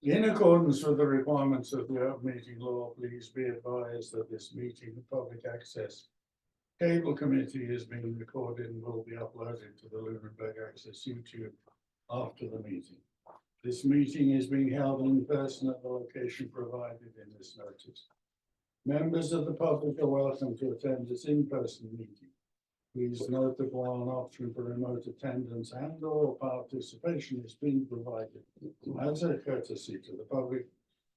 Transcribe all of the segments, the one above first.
In accordance with the requirements of the open meeting law, please be advised that this meeting of public access cable committee is being recorded and will be uploaded to the Lunenburg Access YouTube after the meeting. This meeting is being held in person at the location provided in this notice. Members of the public are welcome to attend this in-person meeting. Please note that while an option for remote attendance and or participation is being provided as a courtesy to the public,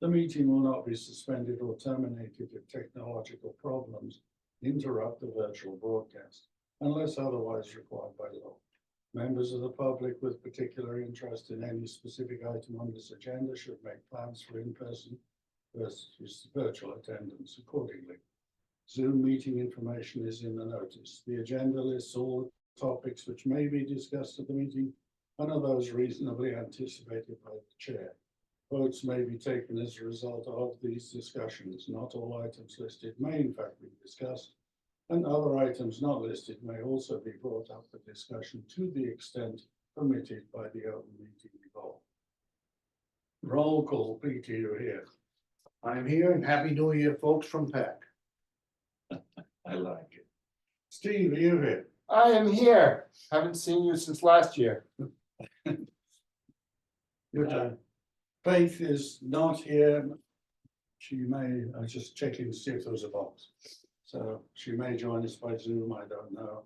the meeting will not be suspended or terminated if technological problems interrupt the virtual broadcast, unless otherwise required by law. Members of the public with particular interest in any specific item on this agenda should make plans for in-person versus virtual attendance accordingly. Zoom meeting information is in the notice. The agenda lists all the topics which may be discussed at the meeting and are those reasonably anticipated by the chair. Votes may be taken as a result of these discussions. Not all items listed may in fact be discussed, and other items not listed may also be brought up for discussion to the extent permitted by the open meeting law. Roll call, Peter, you're here. I'm here and happy new year, folks from Pacc. I like it. Steve, are you here? I am here. Haven't seen you since last year. Your turn. Faith is not here. She may, I was just checking to see if there was a box. So she may join us by Zoom, I don't know.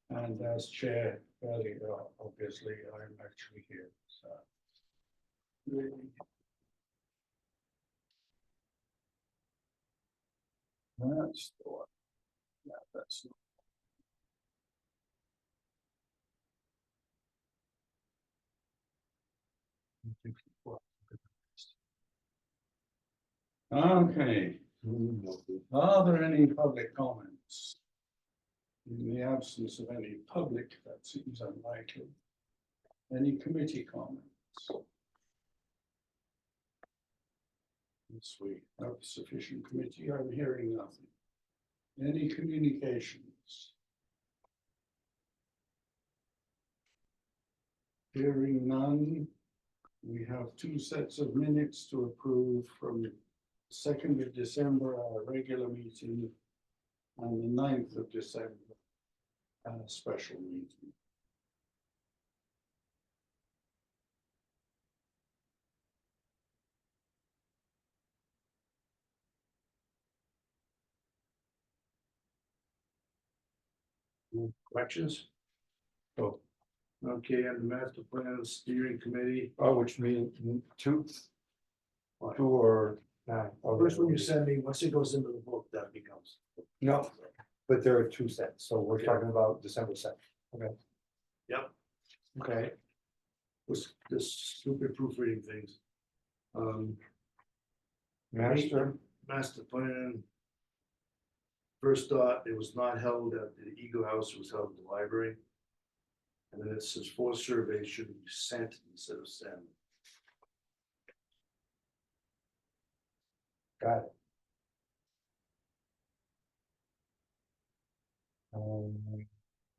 And as chair, fairly obviously, I'm actually here. So. That's the one. Yeah, that's not. Okay. Are there any public comments? In the absence of any public, that seems unlikely. Any committee comments? Yes, we have sufficient committee. I'm hearing nothing. Any communications? Hearing none. We have two sets of minutes to approve from the 2nd of December, our regular meeting, and the 9th of December, our special meeting. Questions? Oh, Okay, and the master plan steering committee. Oh, which means two or nine. First one you send me, once it goes into the book, that becomes. No, but there are two sets, so we're talking about December 2nd. Okay. Yep. Okay. This stupid proofreading things. Master plan. First thought, it was not held at the Eagle House, it was held at the library. And then it says 4 surveys should be sent instead of send. Got it.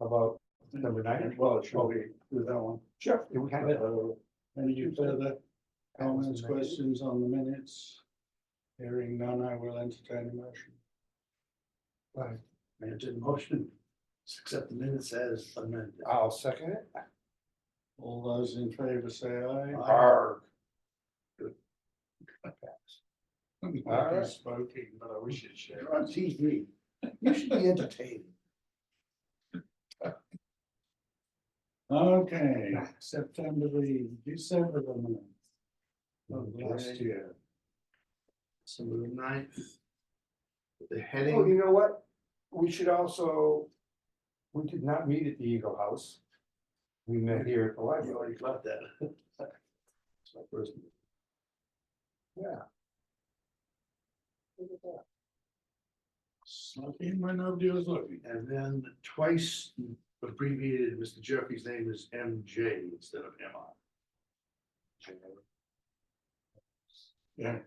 How about number 9? well, shall we do that one? Sure. We can. Any further comments, questions on the minutes? Hearing none, I will entertain a motion. Right. Entertain motion, accept the minutes as amended. I'll second it. All those in favor say aye. Arg. I'm All right. smoking, but I wish you'd share. You're on TV, you should be entertained. Okay, December the 9th of last Okay. year. December the 9th. The Oh, heading, you know what? We should also, we did not meet at the Eagle House. We met here at the you library. already got that. It's my first. Yeah. Smoking when nobody was looking. And then twice abbreviated, Mr. Jeffrey's name is MJ instead of MI. Yeah,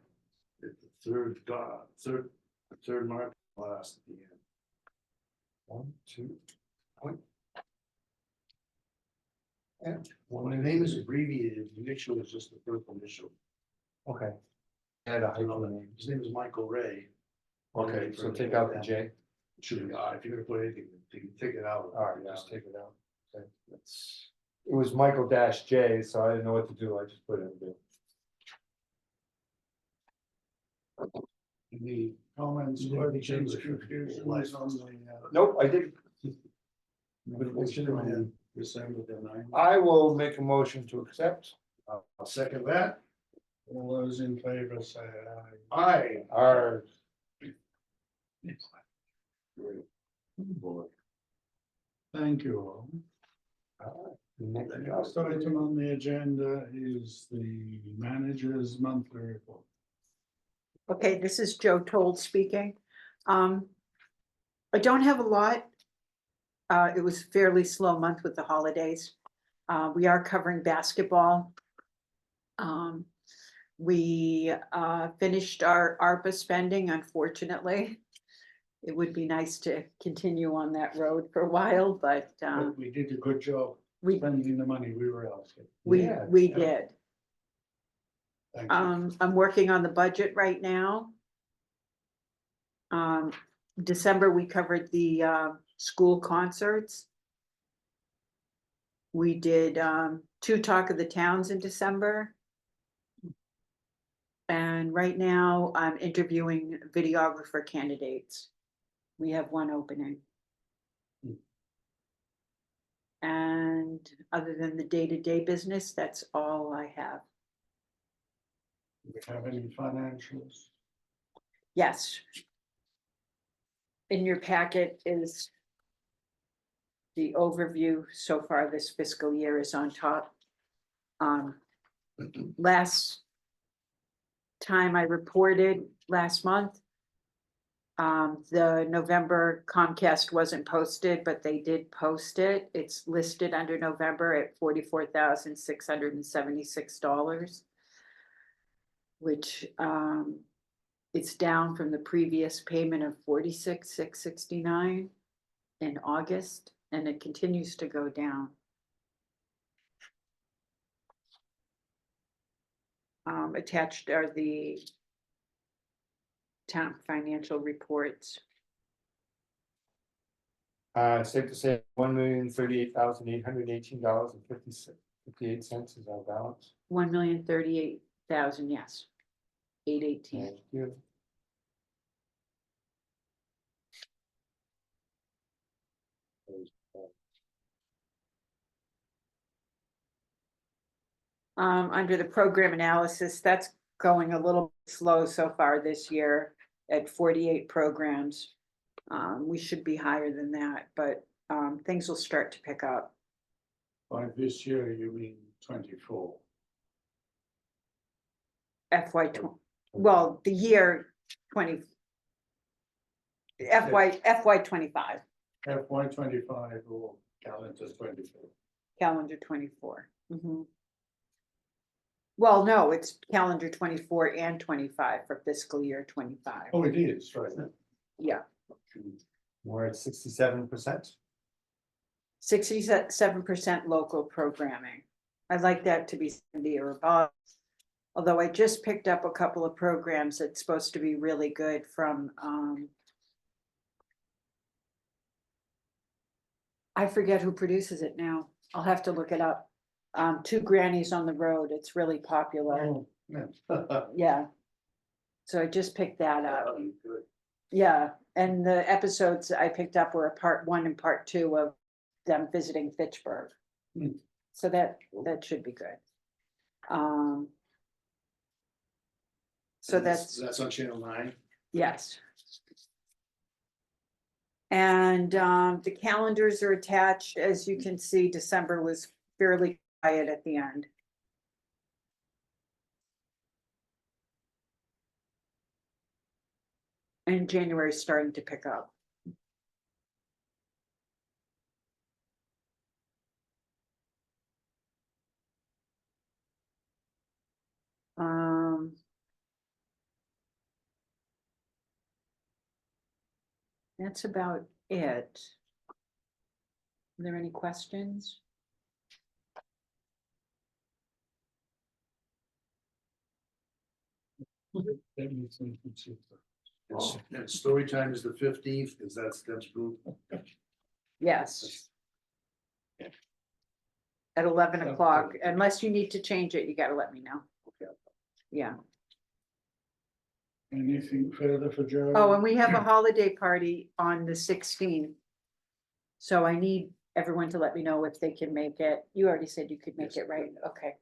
The third mark last at the end. 1, 2, point. And When the name is abbreviated, the initial is just the first initial. Okay. Add a hyphen. His name is Michael Ray. Okay, so take out the J. Should be, if you're gonna put anything, you can take it out. All right, just take it out. Okay, that's, it was Michael dash J, so I didn't know what to do, I just put it in there. Any comments, You didn't questions, change it. confusions on the, Nope, I didn't. motion on December the 9th? I will make a motion to accept. I'll second that. All those in favor say aye. Aye. Our, Thank you all. next The next item on the agenda is the manager's monthly report. Okay, this is Joe Told speaking. I don't have a lot. It was a fairly slow month with the holidays. We are covering basketball. We finished our ARPA spending, unfortunately. It would be nice to continue on that road for a while, but But we did a good job we spending the money we were asking. Yeah, did. Thank you. I'm working on the budget right now. December, we covered the school concerts. We did 2 Talk of the Towns in December. And right now, I'm interviewing videographer candidates. We have 1 opening. And other than the day-to-day business, that's all I have. Do we have any financials? Yes. In your packet is the overview so far this fiscal year is on top. Last time I reported last month, the November Comcast wasn't posted, but they did post it. It's listed under November at $44,676, which it's down from the previous payment of $46,669 in August, and it continues to go down. Attached are the town financial reports. safe to say, $1,038,818.58 is our balance. 1,038,000, yes. 818. Thank you. Under the program analysis, that's going a little slow so far this year at 48 programs. We should be higher than that, but things will start to pick up. By this year, you mean 24? Well, the year 20. FY 25, FY 25 or calendar 24? calendar 24. Well, no, it's calendar 24 and 25 for fiscal year 25. Oh, it is, right. Yeah, We're at 67%. 67% local programming. I'd like that to be 70 or above. Although I just picked up a couple of programs that's supposed to be really good from, I forget who produces it now. I'll have to look it up. 2 Grannies on the Road. It's really popular. Oh, yeah. Yeah. So I just picked that up. Yeah, and the episodes I picked up were a part 1 and part 2 of them visiting Fitchburg. So that should be good. So That's on channel 9. yes. And the calendars are attached. As you can see, December was fairly quiet at the end. And January is starting to pick up. That's about it. Are there any questions? Let me think and see. And story time is the 15th, because that's Deb's group. Yes. At 11 o'clock, unless you need to change it, you gotta let me know. Okay. Yeah. Anything further for Joe? Oh, and we have a holiday party on the 16th. So I need everyone to let me know if they can make it. You already said you could make it, right? Okay.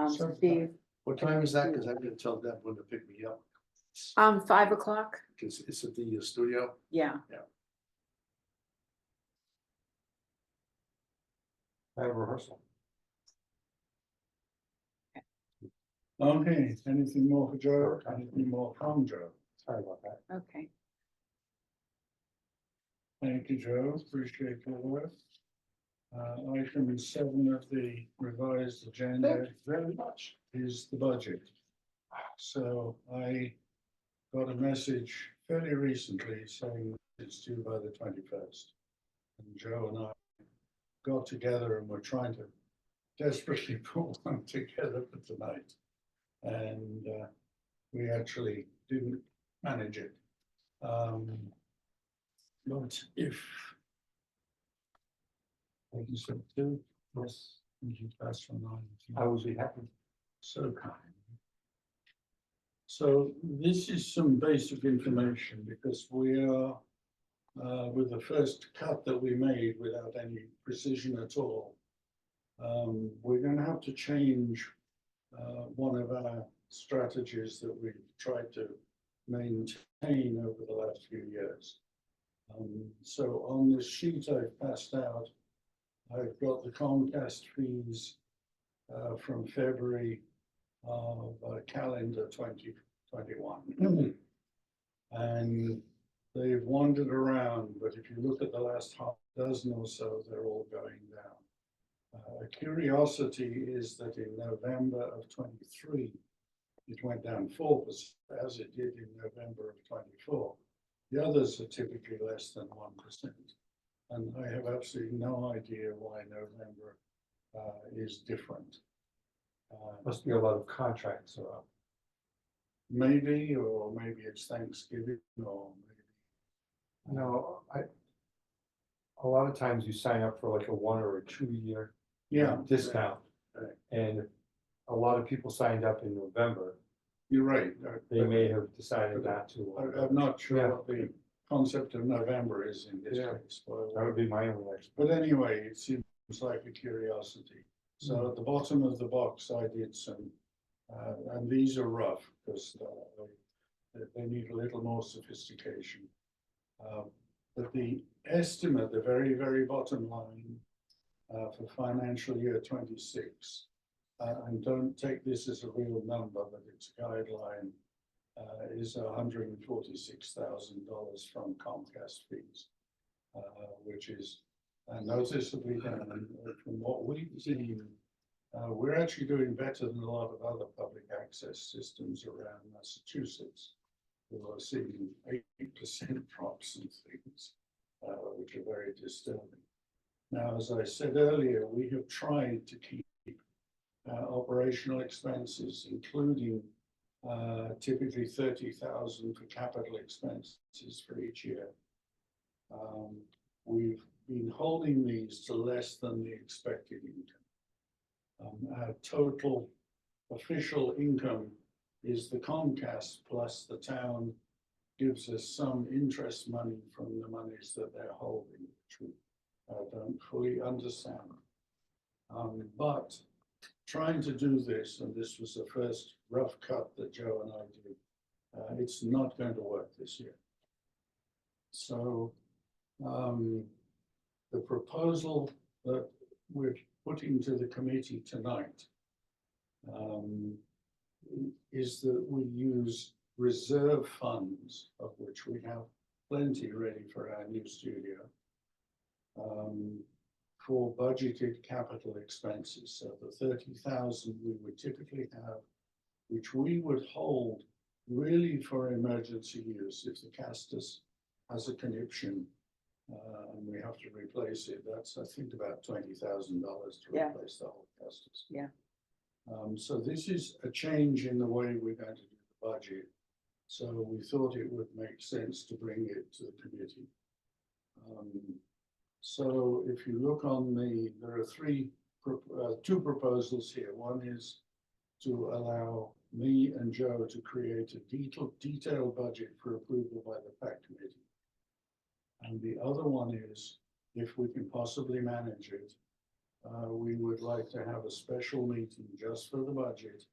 So- Steve, What time is that? Because I'm gonna tell Deb when to pick me up, 5 o'clock, because it's at the studio. yeah. I have rehearsal. Okay, anything more for Joe? Anything more from Joe? Sorry about that. Okay. Thank you, Joe. Appreciate your work. Item 7 of the revised agenda Thank you very much. is the budget. So I got a message fairly recently saying it's due by the 21st. And Joe and I got together and we're trying to desperately put one together for tonight. And we actually didn't manage it. But if I can say two, yes, thank you, pass from on. I would be happy. So kind. So this is some basic information because we are with the first cut that we made without any precision at all. We're going to have to change one of our strategies that we've tried to maintain over the last few years. So on this sheet I've passed out, I've got the Comcast fees from February of calendar 2021. And they've wandered around, but if you look at the last half dozen or so, they're all going down. A curiosity is that in November of 23, it went down 4%, as it did in November of 24. The others are typically less than 1%. And I have absolutely no idea why November is different. Must be a lot of contracts are up. Maybe, or maybe it's Thanksgiving, or maybe. No, a lot of times you sign up for like a 1 or a 2 year Yeah, discount. Right. And a lot of people signed up in November. you're right. They may have decided not to. I'm not sure Yeah. what the concept of November is in this Yeah. case. But That would be my only explanation. but anyway, it seems like a curiosity. So at the bottom of the box, I did some, and these are rough because they need a little more sophistication. But the estimate, the very, very bottom line for financial year 26, and don't take this as a real number, but it's a guideline, is $146,000 from Comcast fees, which is noticeably down from what we've seen. We're actually doing better than a lot of other public access systems around Massachusetts, who are seeing 8% drops in things, which are very disturbing. Now, as I said earlier, we have tried to keep operational expenses, including typically 30,000 for capital expenses for each year. We've been holding these to less than the expected income. Our total official income is the Comcast plus the town gives us some interest money from the monies that they're holding, which we don't fully understand. But trying to do this, and this was the first rough cut that Joe and I did, it's not going to work this year. So the proposal that we're putting to the committee tonight is that we use reserve funds, of which we have plenty ready for our new studio, for budgeted capital expenses. So the 30,000 we would typically have, which we would hold really for emergency use if the Castus has a conniption and we have to replace it. That's, I think, about $20,000 to replace the whole Castus. Yeah. So this is a change in the way we're going to do the budget. So we thought it would make sense to bring it to the committee. So if you look on there are two proposals here. One is to allow me and Joe to create a detailed budget for approval by the Pacc committee. And the other one is, if we can possibly manage it, we would like to have a special meeting just for the budget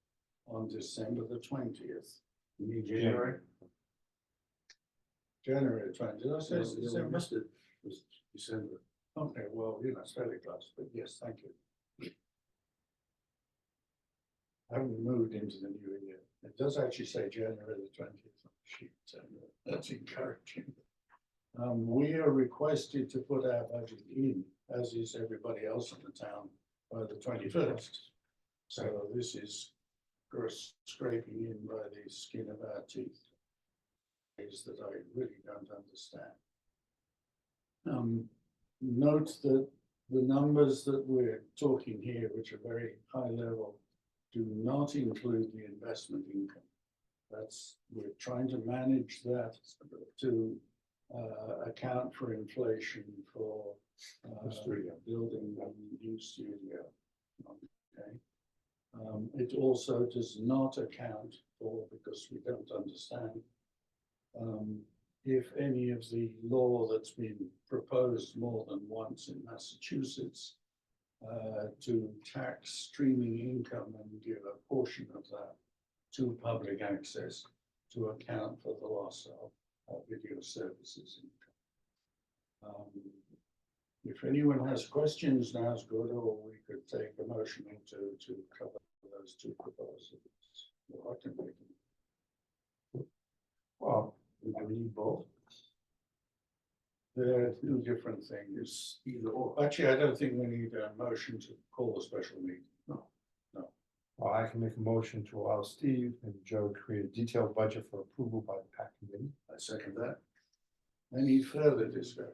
on December the 20th. You mean January? January 20th, did I say Yes, we December? missed it. It was December. Okay, well, it's fairly close, but yes, thank you. I haven't moved into the new year. It does actually say January the 20th. Sheet, so that's encouraging. We are requested to put our budget in, as is everybody else in the town, by the 21st. So this is scraping in by the skin of our teeth. Is that I really don't understand. Note that the numbers that we're talking here, which are very high level, do not include the investment income. We're trying to manage that to account for inflation for building a new studio. Okay. It also does not account for, because we don't understand, if any of the law that's been proposed more than once in Massachusetts to tax streaming income and give a portion of that to public access to account for the loss of video services income. If anyone has questions, now's good, or we could take a motion to cover those two proposals. Well, I can make them. Well, Do we need both? They're two different things. Either or. Actually, I don't think we need a motion to call a special meeting. No. well, I can make a motion to allow Steve and Joe to create a detailed budget for approval by the Pacc committee. I second that. Any further discussion?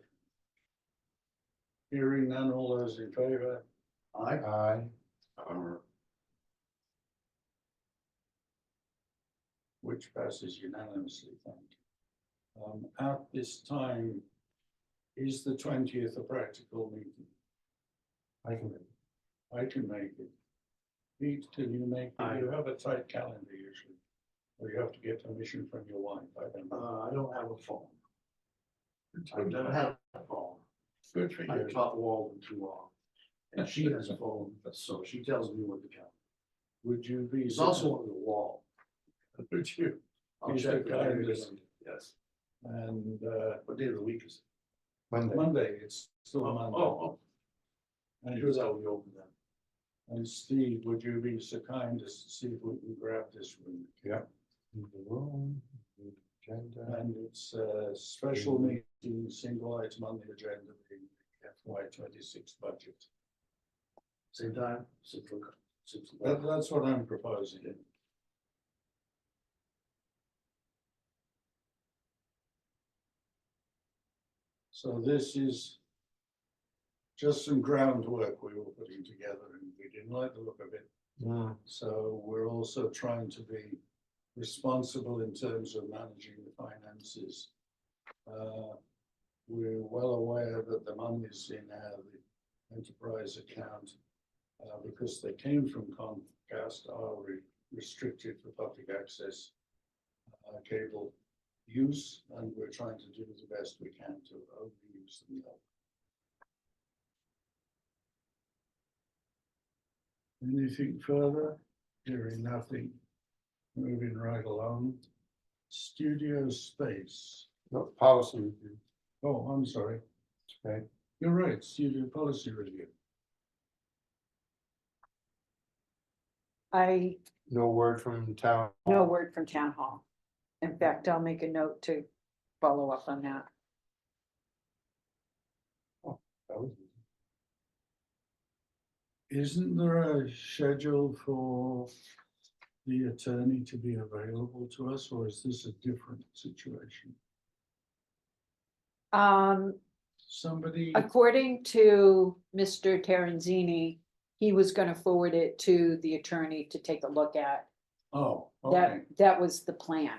Hearing none, all those in favor? Aye. Aye. Which passes unanimously, thank you. At this time, is the 20th a practical meeting? I can make it. I can make it. Pete, can you make it? Aye. You have a tight calendar usually, or you have to get permission from your wife, I don't know. I don't have a phone. I've never had a phone. Good for I you. taught Walden too long. And she has a phone, so she tells me what to count. Would you be? It's also on the wall. Would you? I'll He's check the with her kindest. again. Yes. And What day of the week is Monday. Monday, it's it? still Monday. Oh, And here's how we open them. And Steve, would you be so kind as to see if we can grab this room? Yeah. In the room, the agenda. And it's a special meeting, single item on the agenda, being the FY26 budget. Same time, 6 o'clock. 6 o'clock. That's what I'm proposing. So this is just some groundwork we were putting together, and we didn't like the look of it. Mm, So we're also trying to be responsible in terms of managing the finances. We're well aware that the monies in the enterprise account, because they came from Comcast, are restricted for public access cable use, and we're trying to do the best we can to only use them. Anything further? Hearing nothing. Moving right along. Studio space. no, policy review, Oh, I'm sorry. okay, You're right, studio policy review. no word from town. No word from town hall. In fact, I'll make a note to follow up on that. That was easy. Isn't there a schedule for the attorney to be available to us, or is this a different situation? Somebody, According to Mr. Terenzini, he was gonna forward it to the attorney to take a look at. Oh, okay. That was the plan,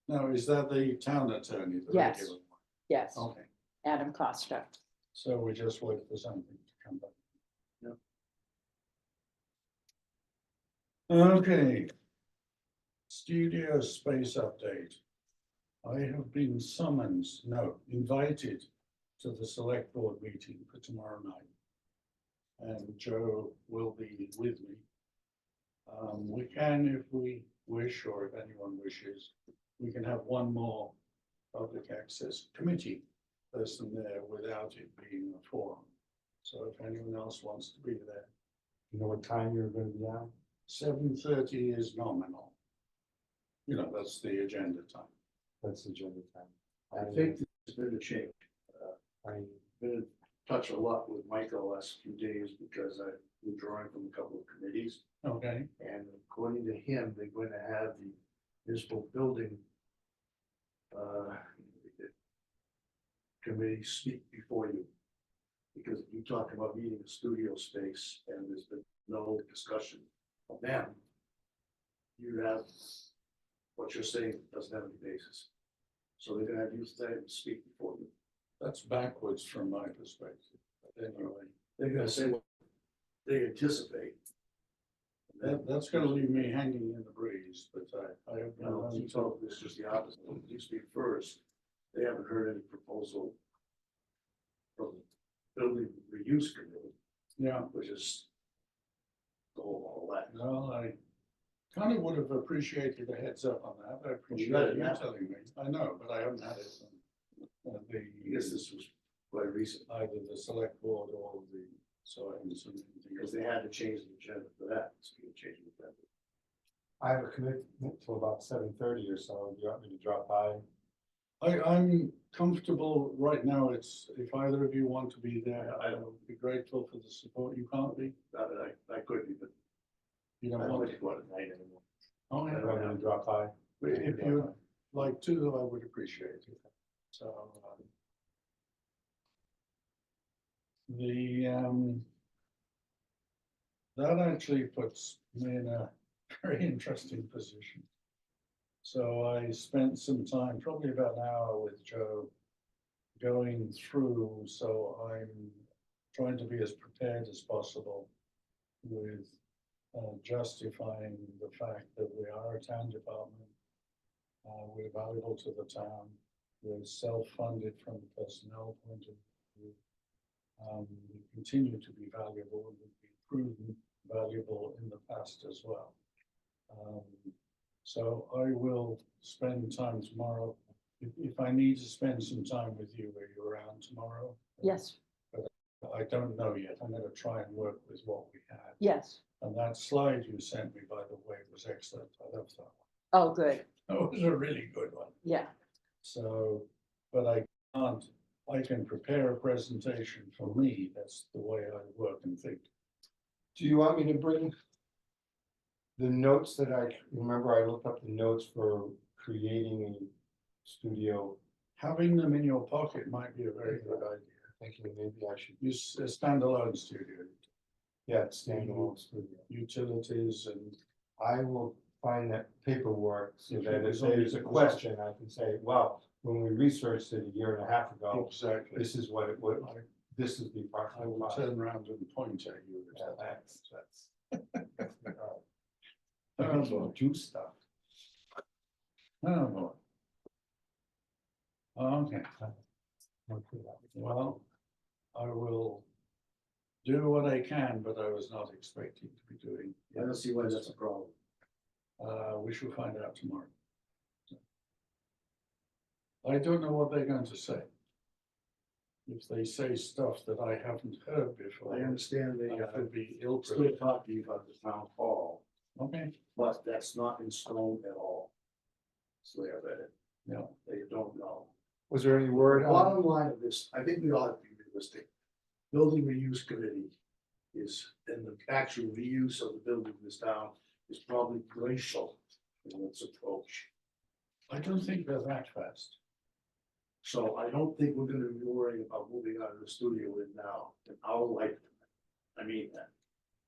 Now, is that the town attorney? the Yes. regular one? yes, Okay, Adam Costa. so we just wait for something to come back. Okay. Studio space update. I have been summoned, no, invited to the select board meeting for tomorrow night. And Joe will be with me. We can, if we wish, or if anyone wishes, we can have one more public access committee person there without it being a forum. So if anyone else wants to be there, You know what time you're gonna be on? 7:30 is nominal. You know, that's the agenda time. That's agenda time. I think there's been a change. I, Been in touch a lot with Mike the last few days because I've been drawing from a couple of committees. Okay, And according to him, they're going to have the municipal building committee speak before you. Because you talked about needing a studio space and there's been no discussion of them. You have, what you're saying doesn't have any basis. So they're gonna have you speak before you. that's backwards from my perspective, but anyway, They're gonna say what they anticipate. that's gonna leave me hanging in the breeze, but I have No, no. you told this is the opposite. You speak first. They haven't heard any proposal from the building reuse committee, Yeah, which is the whole all that. well, I kind of would have appreciated a heads up on that. I appreciate got it you now. telling me. I know, but I haven't had it. I guess this was quite recent, Either the select board or the, so I haven't seen anything. because they had to change the agenda for that, so you change the agenda. I have a commitment till about 7:30 or so. Do you want me to drop by? I'm comfortable right now. It's, if either of you want to be there, I would be grateful for the support. You can't be, Not that I could be, but you I don't don't want like to. to go out at night anymore. Oh, Do you yeah. want me to drop by? But if you'd like to, I would appreciate it. So. That actually puts me in a very interesting position. So I spent some time, probably about an hour with Joe, going through, so I'm trying to be as prepared as possible with justifying the fact that we are a town department. We're valuable to the town. We're self-funded from a personnel point of view. We continue to be valuable and we've been proven valuable in the past as well. So I will spend time tomorrow. If I need to spend some time with you, are you around tomorrow? Yes, I don't know yet. I'm gonna try and work with what we had. yes, And that slide you sent me, by the way, was excellent. I love that one. oh, good, That was a really good one. yeah, So, but I can't, I can prepare a presentation for me. That's the way I work and think. Do you want me to bring the notes that I remember? I looked up the notes for creating a studio. Having them in your pocket might be a very good idea. Thinking maybe I should Use a standalone studio, Yeah, standalone studio. utilities and, I will find that paperwork so If that it if was on- there's a question, I can say, well, when we researched it a year and a half ago, exactly. this is what it would, this is the part. I will turn around and point at you. Yeah, that's. Oh, I think boy. you do stuff. Oh, boy. Okay, well, I will do what I can, but I was not expecting to be doing. I don't see why that's a problem. We shall find out tomorrow. I don't know what they're going to say. If they say stuff that I haven't heard before, I understand they I could be ill still prepared. talk to you about the town hall, Okay, but that's not in stone at all. So they have it, yeah, they don't know. Was there any word on? Bottom line of this, I think we ought to be realistic. Building reuse committee is, and the actual reuse of the building in this town is probably glacial in its approach. I don't think they're that fast. So I don't think we're gonna be worrying about moving out of the studio in now, in our lifetime. I mean that.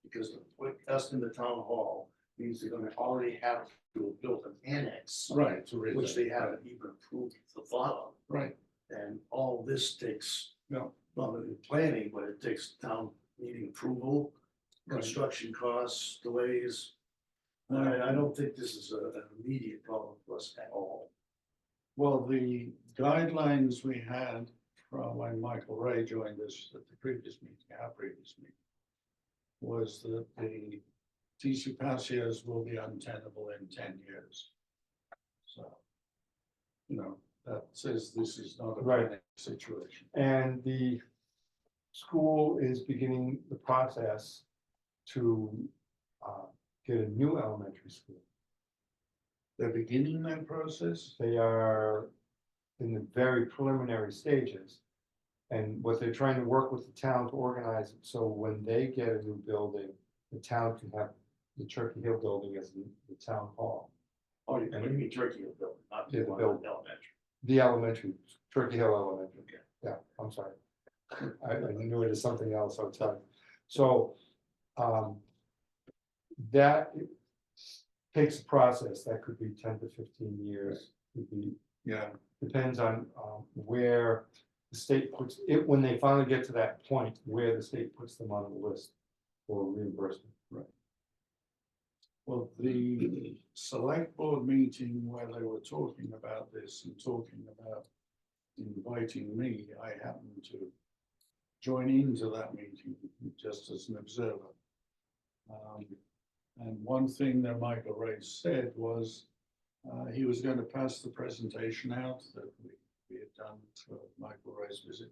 Because with us in the town hall, means they're gonna already have to have built an annex. Right, to read Which that, they haven't even approved the thought of, right, and all this takes, no, not only planning, but it takes town meeting approval. Right. Construction costs, delays. I don't think this is an immediate problem for us at all. well, the guidelines we had from when Michael Ray joined us at the previous meeting, our previous meeting, was that the TC Passios will be untenable in 10 years. So, you know, that says this is not a Right. panic situation. And the school is beginning the process to get a new elementary school. They're beginning that process. They are in the very preliminary stages. And what they're trying to work with the town to organize it, so when they get a new building, the town can have the Turkey Hill building as the town hall. Oh, you mean Turkey Hill building, not the Yeah, the one building. in elementary. The elementary, Turkey Hill Elementary. Okay. Yeah, I'm sorry. I knew it as something else, I'll tell you. So, that takes a process, that could be 10 to 15 years, could be, Yeah, depends on, where the state puts it, when they finally get to that point, where the state puts them on the list for reimbursement. well, the select board meeting where they were talking about this and talking about inviting me, I happened to join into that meeting just as an observer. And one thing that Michael Ray said was he was going to pass the presentation out that we had done for Michael Ray's visit.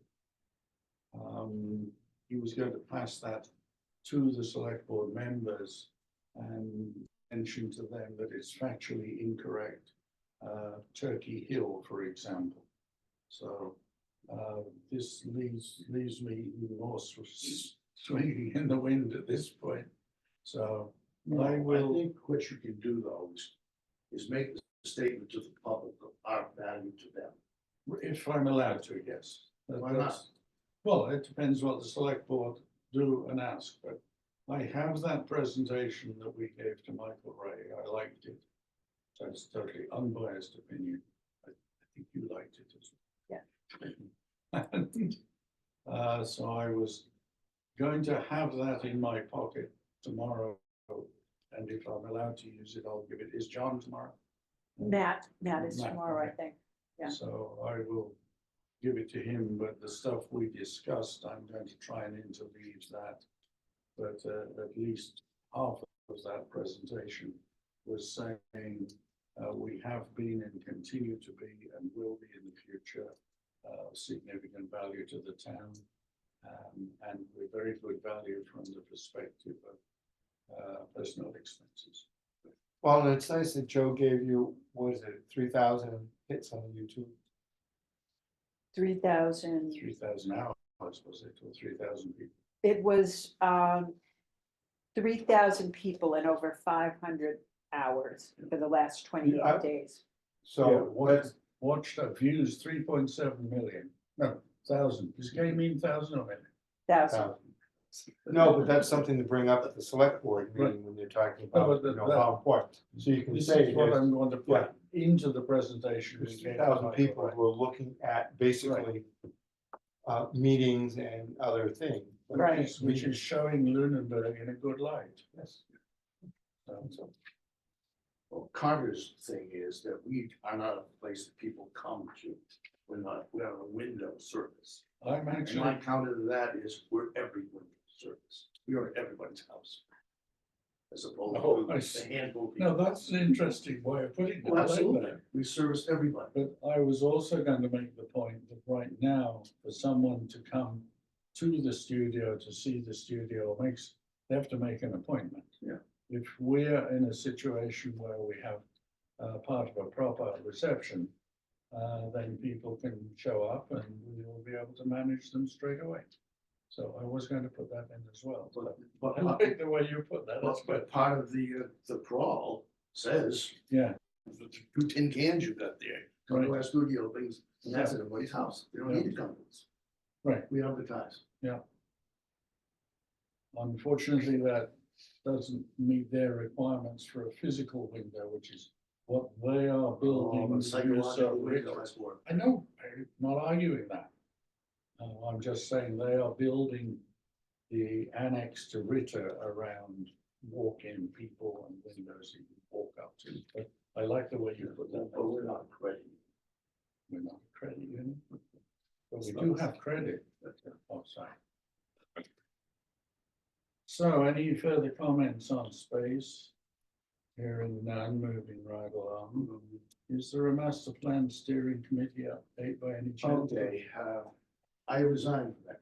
He was going to pass that to the select board members and mention to them that it's factually incorrect. Turkey Hill, for example. So this leaves me even more swinging in the wind at this point. So I will. I think what you can do though is make the statement to the public of our value to them. If I'm allowed to, yes. Why not? Well, it depends what the select board do and ask, but I have that presentation that we gave to Michael Ray. I liked it. So it's totally unbiased opinion. I think you liked it as well. Yeah. So I was going to have that in my pocket tomorrow. And if I'm allowed to use it, I'll give it. Is John tomorrow? Matt is Matt, tomorrow, I okay. think. Yeah. So I will give it to him, but the stuff we discussed, I'm going to try and interleave that. But at least half of that presentation was saying we have been and continue to be and will be in the future significant value to the town. And with very good value from the perspective of personal expenses. Well, and it's nice that Joe gave you, what is it, 3,000 hits on YouTube? 3,000. 3,000 hours, was it, or 3,000 people? It was 3,000 people and over 500 hours for the last 28 Yeah. days. So let's, Watched views 3.7 million, no, thousand. Does game mean thousand or million? 1,000. no, but that's something to bring up at the select board meeting Right. when they're talking No, about, but you know, that- how important. So you can This say is what there's I'm going to put into the presentation. there's we gave 2,000 to people Michael who are looking at basically meetings and other things. Ray. Right. Which is showing Lunenburg in a good light. Yes. So, Well, Carter's thing is that we are not a place that people come to. We're a window service. I'm And actually, my counter to that is we're every window service. We are at everybody's house. As opposed Oh, I to see. a handful of people. no, that's an interesting way of putting it. Well, I like absolutely. that. We service everybody. But I was also going to make the point that right now, for someone to come to the studio to see the studio they have to make an appointment. Yeah. If we're in a situation where we have part of a proper reception, then people can show up and we will be able to manage them straight away. So I was going to put that in as well. But I like the way you put that. That's good. but part of the crawl says, Yeah, the 2 tin cans you got there, come to Right. our studio things, and that's at everybody's house. They don't need to come to us. right. We advertise. Unfortunately, that doesn't meet their requirements for a physical window, which is what they are building. Oh, the psychological use of window, it. that's more. I know, I'm not arguing that. I'm just saying they are building the annex to Ritter around walk-in people and windows you can walk up to. But I like the way you put that. But we're not credit. We're not a credit union, but we do have credit. Oh, sorry. So any further comments on space? Hearing none, moving right along. Is there a master plan steering committee update by any chance? Okay, I resigned from that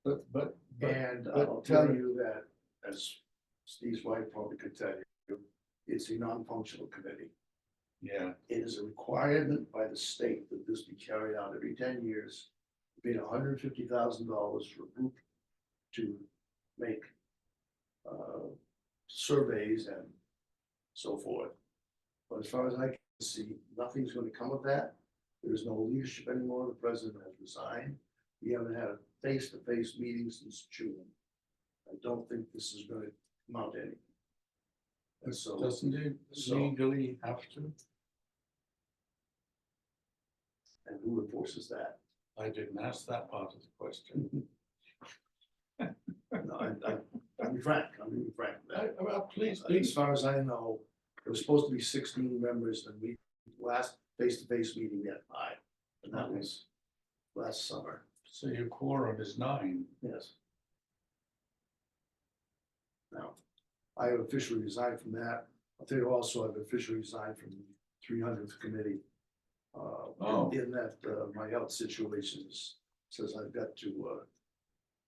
committee, But. and but I'll tell you that, as Steve's wife probably could tell you, it's a non-functional committee. Yeah, It is a requirement by the state that this be carried out every 10 years. Paid $150,000 for a group to make surveys and so forth. But as far as I can see, nothing's gonna come of that. There's no leadership anymore. The president has resigned. We haven't had a face-to-face meeting since June. I don't think this is gonna amount to anything. And so, doesn't it so- legally have to? and who enforces that? I didn't ask that part of the question. No, I'm being frank with that. Please, As please. far as I know, there was supposed to be 16 members, and we, last face-to-face meeting, we had 5, and that was last summer, So your quorum is 9. yes. Now, I have officially resigned from that. I'll tell you also, I've officially resigned from the 300th committee. Oh. In that, my health situations says I've got to,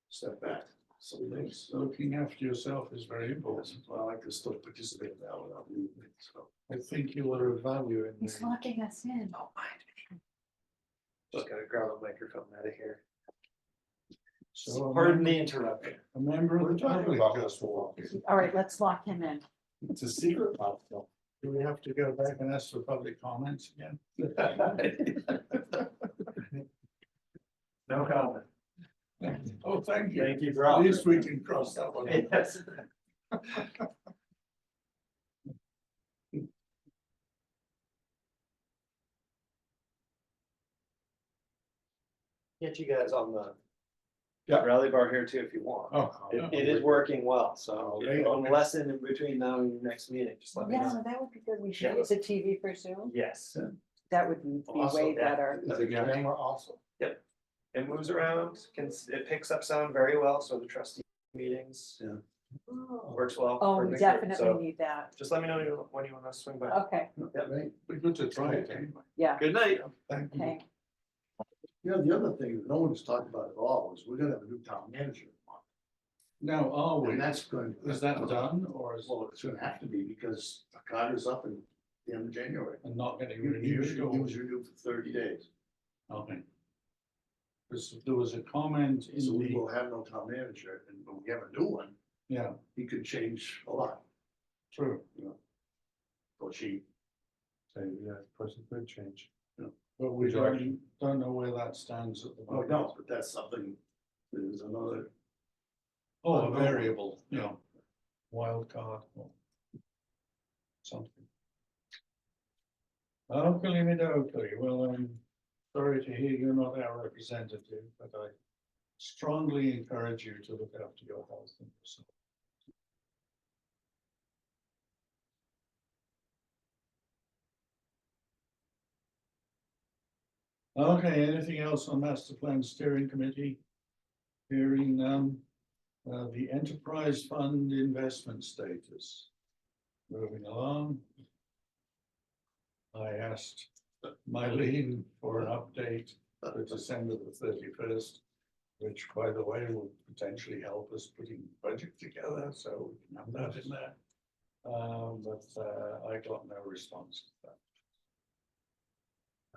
step back. So things, Looking after yourself is very important. well, I can still participate in that without leaving, so. I think you are of value in He's the. locking us in. Just gotta grab a microphone out of here. So Pardon the interruption. a member of We're the talking public about just this. walked in. All right, let's lock him in. It's a secret policy. Do we have to go back and ask for public comments again? No comment. Oh, thank you. Thank you for At offering. least we can cross that one off. Yes. Get you guys on the Yeah. rally bar here too if you want. Oh. It is working well, so Okay. on the lesson in between now and your next meeting, just let me Yeah, know. that would be good. We should Yeah. use a TV for Zoom. Yes, That would be Also, way yeah. better. Is the camera also? it moves around, it picks up sound very well, so the trustee meetings works well. Oh, for we next week. definitely So need that. just let me know when you want to swing by. Okay, Right. Be good to try it anyway. yeah, Good night. Thank you. okay. Yeah, the other thing that no one has talked about at all is we're gonna have a new town manager. Now, are we? And that's going. Is that done or is Well, it's gonna have to be because Carter's up in the end of January. and not getting He renewed? was or- renewed for 30 days. Okay. There was a comment in So we the, will have no town manager, and when we have a new one, yeah, he could change a lot, true, or she. So, yeah, the person could change. but we Would you like- don't know where that stands at the Oh, moment. no, but that's something, there's another, Oh, a unknown. variable, yeah, wild card or something. Okay, well, I'm sorry to hear you're not our representative, but I strongly encourage you to look after your health and yourself. Okay, anything else on master plan steering committee? Hearing none. The enterprise fund investment status. Moving along. I asked Mylene for an update for December the 31st, which, by the way, will potentially help us putting the budget together, so we can have that in there. But I got no response to that.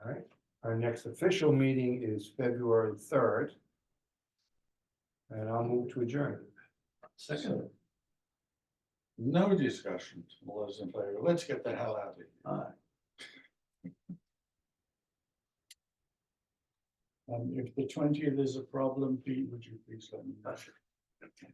All right, our next official meeting is February 3rd. And I'll move to adjourn. second, No discussion, all those in favor, let's get the hell out of here. If the 20th is a problem, Pete, would you please let me know? Sure. Okay.